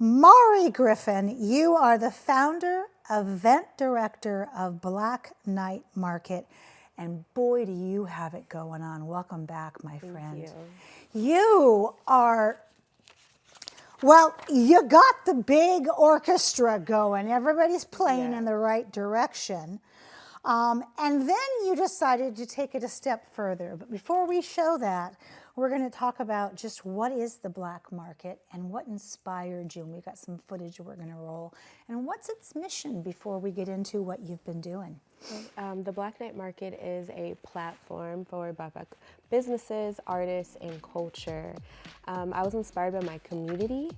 Mari Griffin, you are the founder, event director of Black Night Market, and boy, do you have it going on. Welcome back, my friend. Thank You are, well, you got the big orchestra going. Everybody's playing in the right direction. And then you decided to take it a step further. But before we show that, we're going to talk about just what is the black market and what inspired you. And we've got some footage we're going to roll. And what's its mission before we get into what you've been doing? The Black Night Market is a platform for BIPOC businesses, artists, and culture. I was inspired by my community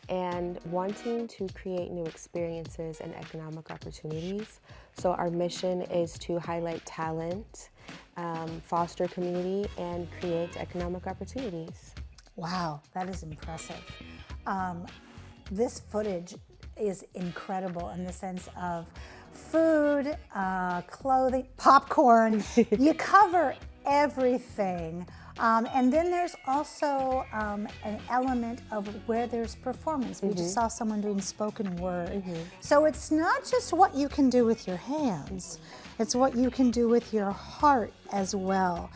and wanting to create new experiences and economic opportunities. So our mission is to highlight talent, foster community, and create economic opportunities. Wow, that is impressive. This footage is incredible in the sense of food, clothing, popcorn. You cover everything. And then there's also an element of where there's performance. We just saw someone doing spoken word. So it's not just what you can do with your hands, it's what you can do with your heart as well.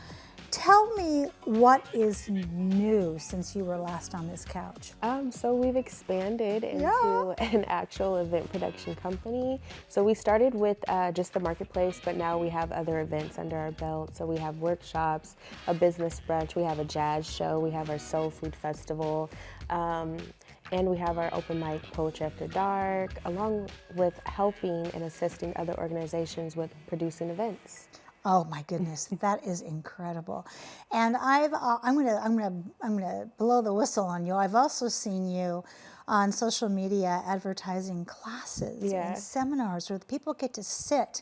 Tell me what is new since you were last on this couch. So we've expanded into an actual event production company. So we started with just the marketplace, but now we have other events under our belt. So we have workshops, a business brunch, we have a jazz show, we have our soul food festival, and we have our open mic Poetry After Dark, along with helping and assisting other organizations with producing events. Oh my goodness, that is incredible. And I'm gonna blow the whistle on you. I've also seen you on social media advertising classes and seminars where people get to sit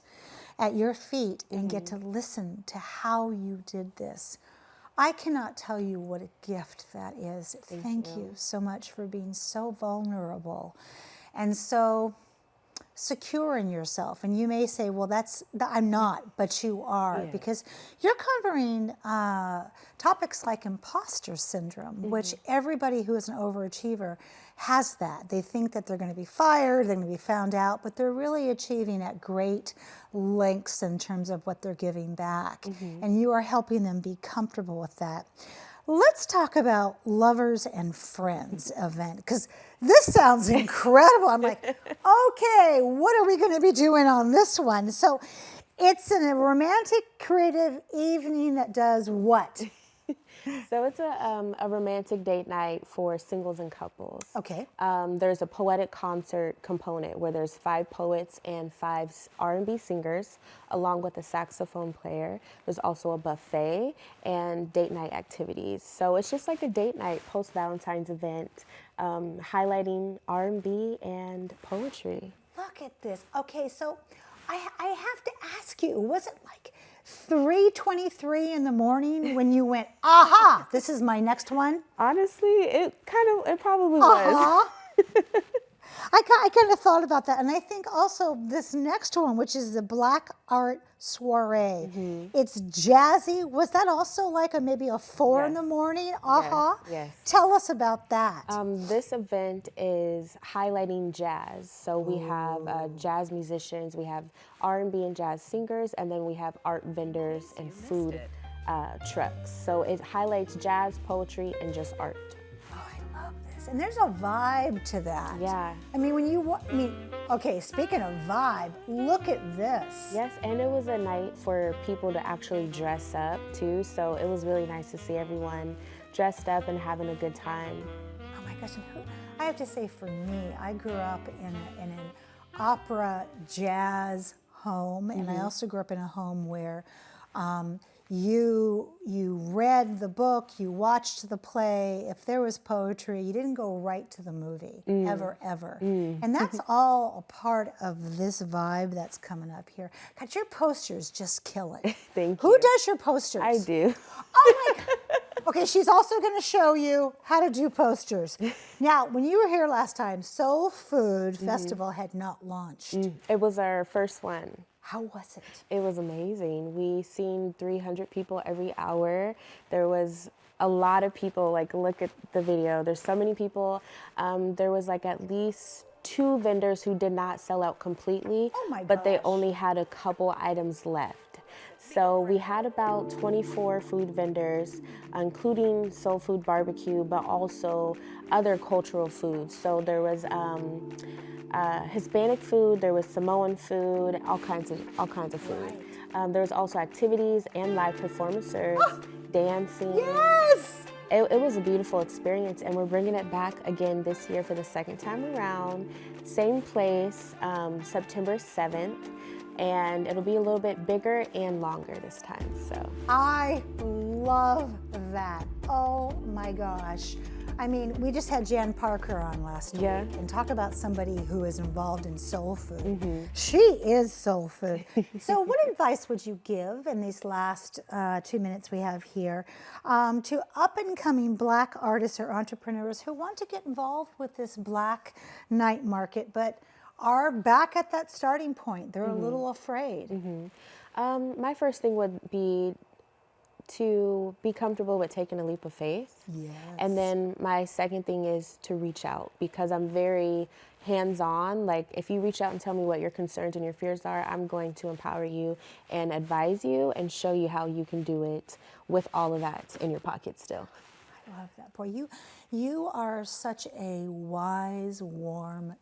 at your feet and get to listen to how you did this. I cannot tell you what a gift that is. Thank you so much for being so vulnerable and so secure in yourself. And you may say, well, I'm not, but you are, because you're covering topics like imposter syndrome, which everybody who is an overachiever has that. They think that they're going to be fired, they're going to be found out, but they're really achieving at great lengths in terms of what they're giving back. And you are helping them be comfortable with that. Let's talk about Lovers and Friends event, because this sounds incredible. I'm like, okay, what are we going to be doing on this one? So it's a romantic, creative evening that does what? So it's a romantic date night for singles and couples. Okay. There's a poetic concert component where there's 5 poets and 5 R&B singers, along with a saxophone player. There's also a buffet and date night activities. So it's just like a date night post-Valentine's event, highlighting R&B and poetry. Look at this. Okay, so I have to ask you, was it like 3:23 in the morning when you went, aha, this is my next one? Honestly, it probably was. I kind of thought about that. And I think also this next one, which is the Black Art Soiree, it's jazzy. Was that also like maybe a 4 in the morning? Yes. Tell us about that. This event is highlighting jazz. So we have jazz musicians, we have R&B and jazz singers, and then we have art vendors and food trucks. So it highlights jazz, poetry, and just art. And there's a vibe to that. Yeah. I mean, okay, speaking of vibe, look at this. Yes, and it was a night for people to actually dress up too, so it was really nice to see everyone dressed up and having a good time. Oh my gosh, and I have to say for me, I grew up in an opera jazz home, and I also grew up in a home where you read the book, you watched the play. If there was poetry, you didn't go right to the movie, ever. And that's all a part of this vibe that's coming up here. God, your posters just kill it. Thank you. Who does your posters? I do. Oh my God. Okay, she's also going to show you how to do posters. Now, when you were here last time, Soul Food Festival had not launched. It was our first one. How was it? It was amazing. We seen 300 people every hour. There was a lot of people, like, look at the video. There's so many people. There was like at least 2 vendors who did not sell out completely, Oh my but they gosh. only had a couple items left. So we had about 24 food vendors, including soul food barbecue, but also other cultural foods. So there was Hispanic food, there was Samoan food, all kinds of food. There was also activities and live performances, dancing. Yes! It was a beautiful experience, and we're bringing it back again this year for the second time around. Same place, September 7th, and it'll be a little bit bigger and longer this time. So I love that. Oh my gosh. I mean, we just had Jan Parker on last week, and talk about somebody who is involved in soul food. She is soul food. So what advice would you give in these last 2 minutes we have here to up-and-coming Black artists or entrepreneurs who want to get involved with this Black night market, but are back at that starting point? They're a little afraid. my first thing would be to be comfortable with taking a leap of faith. Yes. And then my second thing is to reach out, because I'm very hands-on. Like, if you reach out and tell me what your concerns and your fears are, I'm going to empower you and advise you and show you how you can do it with all of that in your pocket still. I love that. Boy, you are such a wise, warm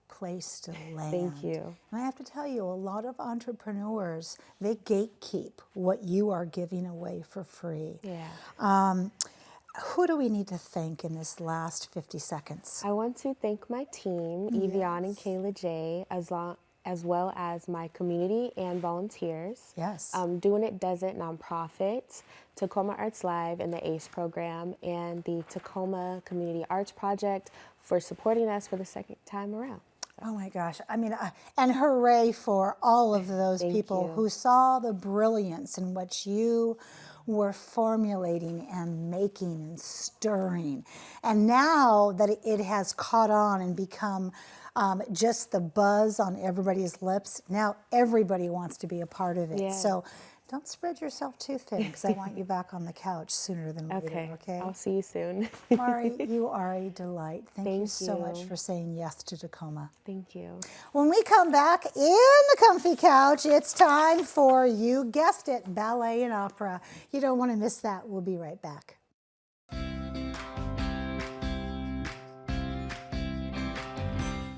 place to land. Thank you. And I have to tell you, a lot of entrepreneurs, they gatekeep what you are giving away for free. Yeah. Who do we need to thank in this last 50 seconds? I want to thank my team, Evian and Kayla J, as well as my community and volunteers. Yes. Doing It Does It nonprofit, Tacoma Arts Live and the ACE program, and the Tacoma Community Arts Project for supporting us for the second time around. Oh my gosh. I mean, and hooray for all of those people who saw the brilliance in what you were formulating and making and stirring. And now that it has caught on and become just the buzz on everybody's lips, now everybody wants to be a part of it. Yeah. So don't spread yourself too thin, because I want you back on the couch sooner than later, okay? I'll see you soon. Mari, you are a delight. Thank you so much you. for saying yes to Tacoma. Thank you. When we come back in the comfy couch, it's time for, you guessed it, ballet and opera. You don't want to miss that. We'll be right back.